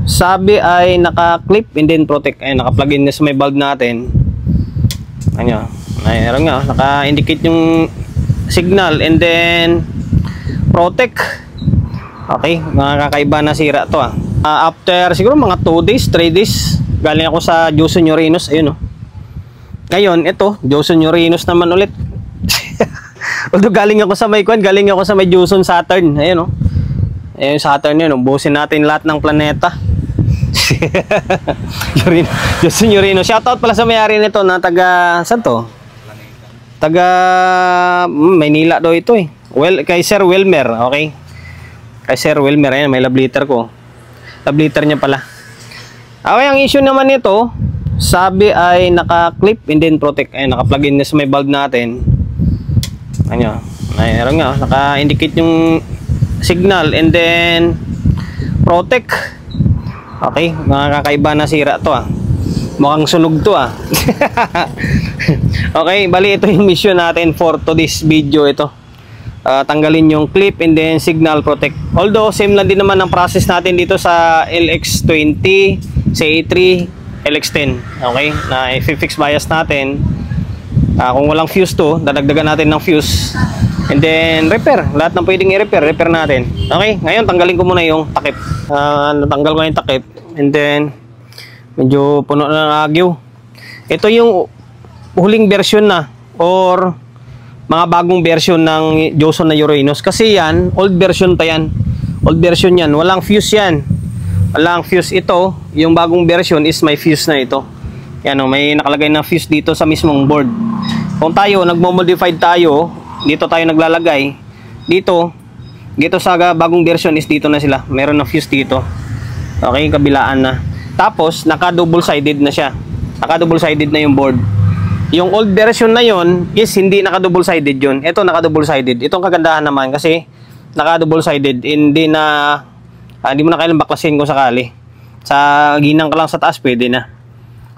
sabi ay naka-clip and then protect. Ay, naka-plug in na sa may bulb natin. Ano, mayroon nga, naka-indicate yung signal and then protect. Okay, mga kakaiba na sira to ah. After siguro mga 2 days, 3 days, galing ako sa Joson Urinos, ayun oh. Ngayon, ito, Joson Urinos naman ulit. Although galing ako sa may Joson Saturn, ayun oh. Ayun Saturn yun, ubusin natin lahat ng planeta. Joson Urinos. Shoutout pala sa may-ari nito na taga, saan to? Taga Maynila daw ito eh. Well, kay Sir Wilmer, okay? Kay Sir Wilmer, ayan, may love letter ko. Love letter niya pala. Okay, ang issue naman nito, sabi ay naka-clip and then protect. Ay, naka-plug in na sa may bulb natin. Ano, mayroon nga, naka-indicate yung signal and then protect. Okay, mga kakaiba na sira to ah. Mukhang sunog to ah. Okay, bali ito yung mission natin for today's video ito. Tanggalin yung clip and then signal protect. Although same lang din naman ang process natin dito sa LX20, CA3, LX10. Okay, na i-fix bias natin. Kung walang fuse to, dadagdagan natin ng fuse and then repair. Lahat ng pwedeng i-repair, repair natin. Okay, ngayon tanggalin ko muna yung takip. Natanggal ko yung takip and then medyo puno na ng agyo. Ito yung huling version na or mga bagong version ng Joson na Urinos. Kasi yan, old version ta yan. Old version yan. Walang fuse yan. Walang fuse ito. Yung bagong version is may fuse na ito. Yan o, may nakalagay na fuse dito sa mismong board. Kung tayo, nagmo-modified tayo, dito tayo naglalagay. Dito sa bagong version is dito na sila. Meron na fuse dito. Okay, kabilaan na. Tapos, naka-double sided na siya. Naka-double sided na yung board. Yung old version na yon is hindi naka-double sided yun. Ito naka-double sided. Itong kagandahan naman kasi naka-double sided. Hindi mo na kailangan baklasin kung sakali. Sa ginang ka lang sa taas, pwede na.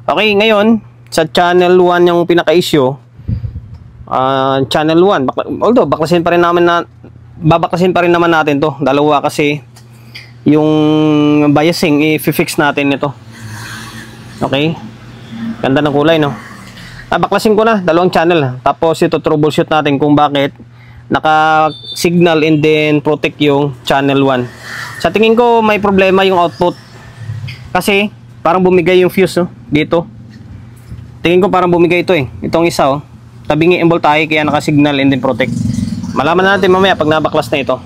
Okay, ngayon, sa channel 1 yung pinaka-issue. Channel 1. Although, baklasin pa rin naman natin to. Dalawa kasi yung biasing, i-fix natin ito. Okay? Ganda ng kulay, no? Baklasin ko na, dalawang channel. Tapos ito troubleshoot natin kung bakit naka-signal and then protect yung channel 1. Sa tingin ko may problema yung output. Kasi parang bumigay yung fuse dito. Tingin ko parang bumigay ito eh. Itong isa tabingi ang voltahe kaya naka-signal and then protect. Malaman natin mamaya pag nabaklas na ito.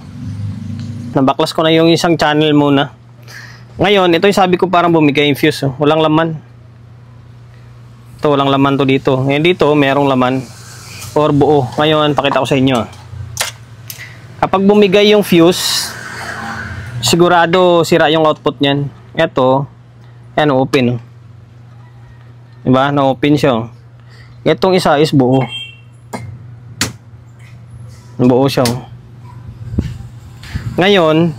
Nabaklas ko na yung isang channel muna. Ngayon, ito yung sabi ko parang bumigay yung fuse. Walang laman. Ito, walang laman to dito. Ngayon dito, merong laman. Or buo. Ngayon, pakita ko sa inyo. Kapag bumigay yung fuse, sigurado sira yung output niyan. Ito, yan, open. Diba? Na-open siya. Itong isa is buo. Buo siya. Ngayon,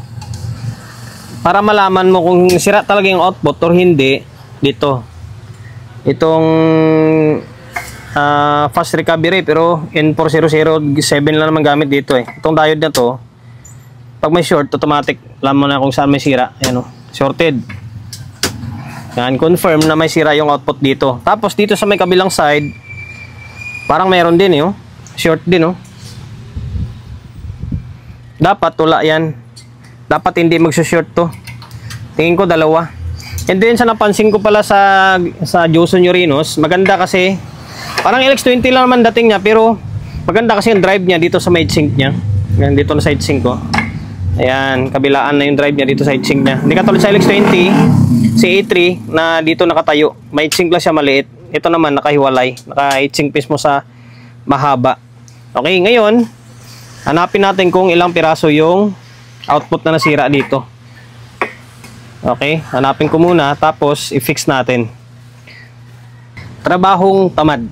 para malaman mo kung sira talaga yung output or hindi, dito. Itong fast recovery pero N4007 lang naman gamit dito eh. Itong diode na to, pag may short, automatic alam mo na kung saan may sira. Ayan o, shorted. Yan, confirm na may sira yung output dito. Tapos dito sa may kabilang side, parang meron din eh, short din oh. Dapat wala yan. Dapat hindi magsushort to. Tingin ko dalawa. And then sa napansin ko pala sa Joson Urinos, maganda kasi parang LX20 lang naman dating niya pero maganda kasi yung drive niya dito sa heatsink niya. Yan, dito na sa heatsink ko. Ayan, kabilaan na yung drive niya dito sa heatsink niya. Hindi katulad sa LX20, CA3 na dito nakatayo. May heatsink lang siya maliit. Ito naman nakahiwalay. Naka-heatsink piece mo sa mahaba. Okay, ngayon hanapin natin kung ilang piraso yung output na nasira dito. Okay, hanapin ko muna tapos i-fix natin. Trabahong tamad.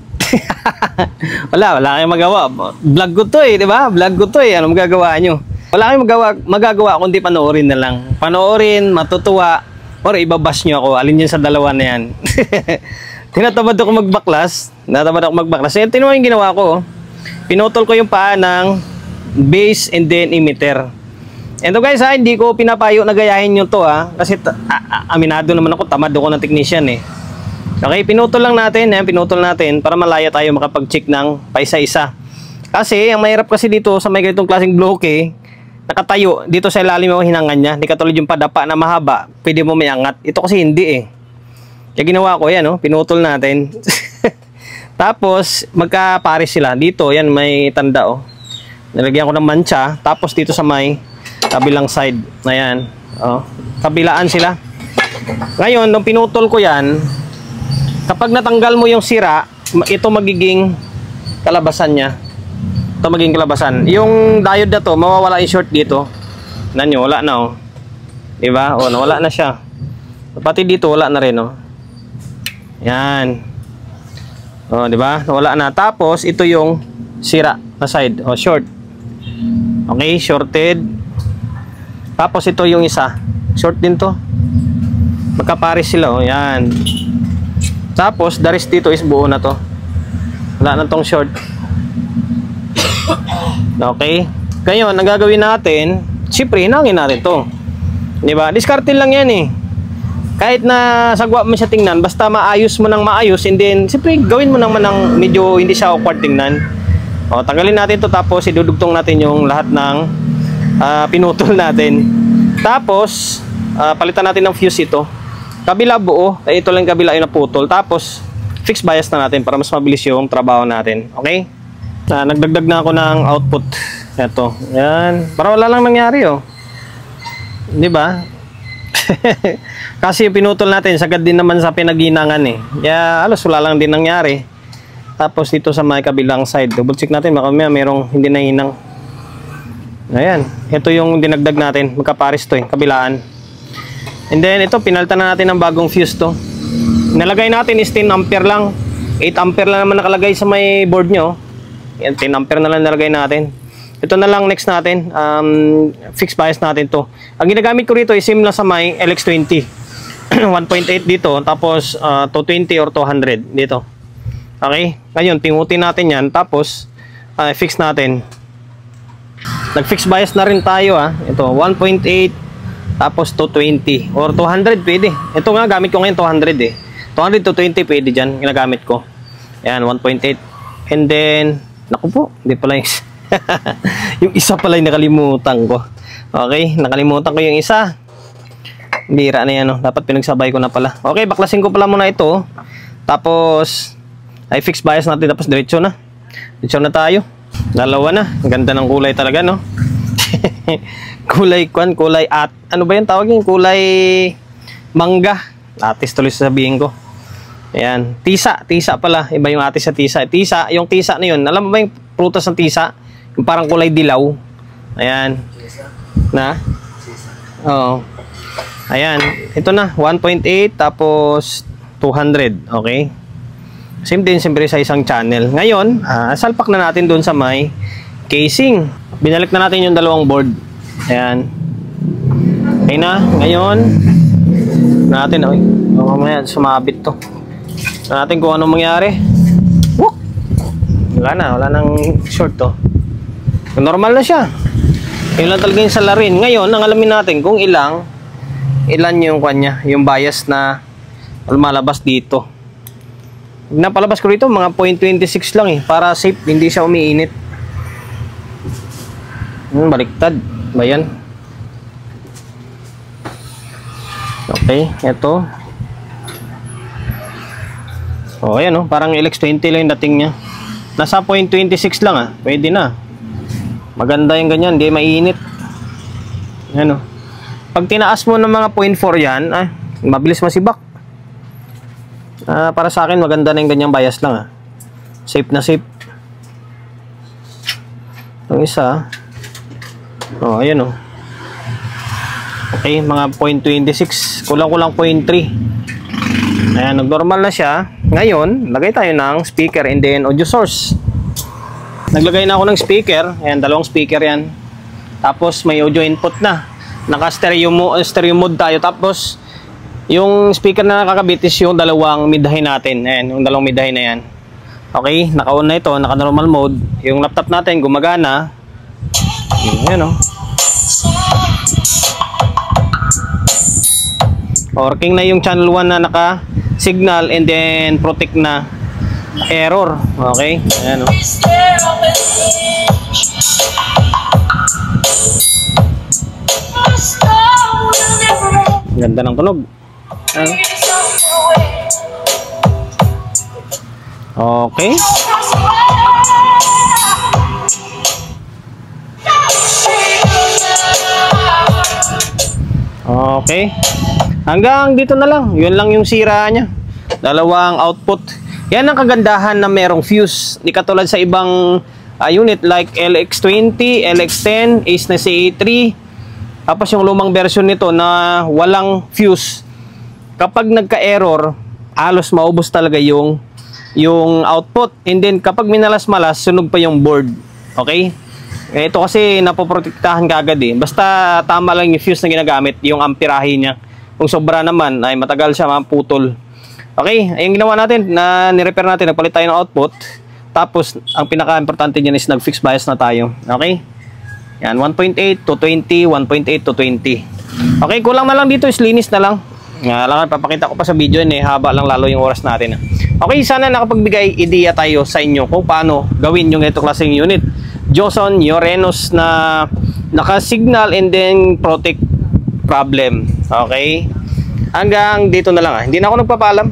wala kayong magawa. Vlog ko to eh, di ba? Vlog ko to eh. Ano magagawa nyo? Wala kayong magagawa kundi panoorin na lang. Panoorin, matutuwa, or ibabash nyo ako. Alin yun sa dalawa na yan. Tinatamad ako magbaklas. Ito naman yung ginawa ko. Pinutol ko yung paa ng base and then emitter. Ito guys ha, hindi ko pinapayo na gayahin nyo to ha. Kasi aminado naman ako, tamad ako ng technician eh. Okay, pinutol lang natin. Yan, pinutol natin para malaya tayo makapag-check ng paisa-isa. Kasi, ang mahirap kasi dito sa may ganitong klaseng bloke, nakatayo dito sa ilalim yung hinangan niya. Hindi katulad yung padapa na mahaba, pwede mo may angat. Ito kasi hindi eh. Kaya ginawa ko yan, oh, pinutol natin. Tapos, magkapares sila. Dito, yan, may tanda oh. Nilagyan ko ng mancha. Tapos dito sa may kabilang side. Ayan. Oh, kabilaan sila. Ngayon, nung pinutol ko yan, kapag natanggal mo yung sira, ito magiging kalabasan niya. Ito magiging kalabasan. Yung diode na to, mawawala yung short dito. Nanyo, wala na oh. Diba? O, nawala na siya. Pati dito, wala na rin oh. Yan. O, diba? Nawala na. Tapos, ito yung sira na side. O, short. Okay, shorted. Tapos ito yung isa. Short din to. Magkapares sila oh. Yan. Tapos the rest dito is buo na to. Wala na tong short. Okay. Ngayon, ang gagawin natin, siyempre, hinangin natin to. Diba? Diskarte lang yan eh. Kahit na sagwa mo siya tingnan, basta maayos mo ng maayos, and then, siyempre, gawin mo naman ng medyo hindi siya awkward tingnan. O, tanggalin natin to, tapos idudugtong natin yung lahat ng pinutol natin. Tapos palitan natin ng fuse ito. Kabila buo, ito lang kabila yung naputol. Tapos fix bias na natin para mas mabilis yung trabaho natin. Okay? Nagdagdag na ako ng output. Ito. Yan. Para wala lang nangyari oh. Di ba? Kasi yung pinutol natin, sagad din naman sa pinaginangan eh. Kaya alos wala lang din nangyari. Tapos dito sa may kabilang side, double check natin, baka merong hindi nahinang. Ayan, ito yung dinagdag natin, magkapares to eh, kabilaan. And then ito, pinalitan na natin ng bagong fuse to. Nalagay natin is 10 ampere lang. 8 ampere lang naman nakalagay sa may board nyo. Yan, 10 ampere na lang nalagay natin. Ito na lang next natin, fix bias natin to. Ang ginagamit ko rito is same lang sa may LX20. 1.8 dito, tapos 220 or 200 dito. Okay, ngayon pingutin natin yan, tapos fix natin. Nag-fix bias na rin tayo ah. Ito 1.8 tapos 220 or 200 pwede. Ito nga gamit ko ngayon 200 eh. 200 to 20 pwede diyan ginagamit ko. Ayan 1.8. And then naku po, hindi pala yung yung isa pala yung nakalimutan ko. Okay, nakalimutan ko yung isa. Bira na yan oh. Dapat pinagsabay ko na pala. Okay, baklasin ko pala muna ito. Tapos ay fix bias natin, tapos diretso na. Diretso na tayo. Dalawa na. Ang ganda ng kulay talaga, no? kulay at ano ba yung tawag yung kulay mangga. Atis tuloy sabihin ko. Ayan. Tisa pala. Iba yung atis sa tisa. Yung tisa na yun. Alam mo ba yung prutas ng tisa? Yung parang kulay dilaw. Ayan. Na? Oo. Ayan. Ito na. 1.8 tapos 200. Okay. Same din siyempre sa isang channel. Ngayon, salpak na natin dun sa may casing. Binalik na natin yung dalawang board. Ayan. Okay na. Ngayon, natin, mamaya sumabit to. Natin kung anong mangyari. Woo! Wala nang short to. Normal na siya. Yun lang talaga yung salarin. Ngayon, ang alamin natin kung ilan yung kanya, yung bias na lumalabas dito. Napalabas ko rito mga 0.26 lang eh, para safe, hindi siya umiinit. Baliktad ba yan? Okay, eto. Oh, ayan oh, parang LX20 lang yung dating niya. Nasa 0.26 lang ah, pwede na. Maganda yung ganyan, hindi mainit. Ayan oh. Pag tinaas mo ng mga 0.4 yan, mabilis masibak. Para sa akin maganda na yung ganyang bias lang ah. Safe na safe. Itong isa. Oh, ayan oh. Okay, mga 0.26. Kulang-kulang 0.3. Ayan, nag-normal na siya. Ngayon, lagay tayo ng speaker and then audio source. Naglagay na ako ng speaker. Ayan, dalawang speaker yan. Tapos may audio input na. Naka-stereo mode tayo. Tapos yung speaker na nakakabit is yung dalawang mid-high natin. Ayan, yung dalawang mid-high na yan. Okay, naka-on na ito, naka-normal mode. Yung laptop natin gumagana. Ayan o. Working na yung channel 1 na naka signal and then protect na error. Okay? Ayan o. Ganda ng tunog. Ayan. Okay. Okay. Hanggang dito na lang. Yun lang yung sira niya. Dalawang output. Yan ang kagandahan na merong fuse. Di katulad sa ibang unit like LX20, LX10, Ace na CA3. Tapos yung lumang version nito na walang fuse. Kapag nagka-error, halos maubos talaga yung output. And then kapag minalas-malas, sunog pa yung board. Okay? Ito kasi napoprotektahan kagad eh. Basta tama lang yung fuse na ginagamit, yung amperahe niya. Kung sobra naman, ay matagal siya maputol. Okay, yung ginawa natin, na nirepair natin, nagpalit tayo ng output. Tapos, ang pinaka-importante niyan is nag-fix bias na tayo. Okay? Yan, 1.8 to 20, 1.8 to 20. Okay, kulang na lang dito is linis na lang. Lang, papakita ko pa sa video yun eh, haba lang lalo yung oras natin. Okay, sana nakapagbigay ideya tayo sa inyo kung paano gawin yung ito klaseng unit. Joson Yorenos na naka-signal and then protect problem. Okay? Hanggang dito na lang. Hindi na ako nagpapaalam.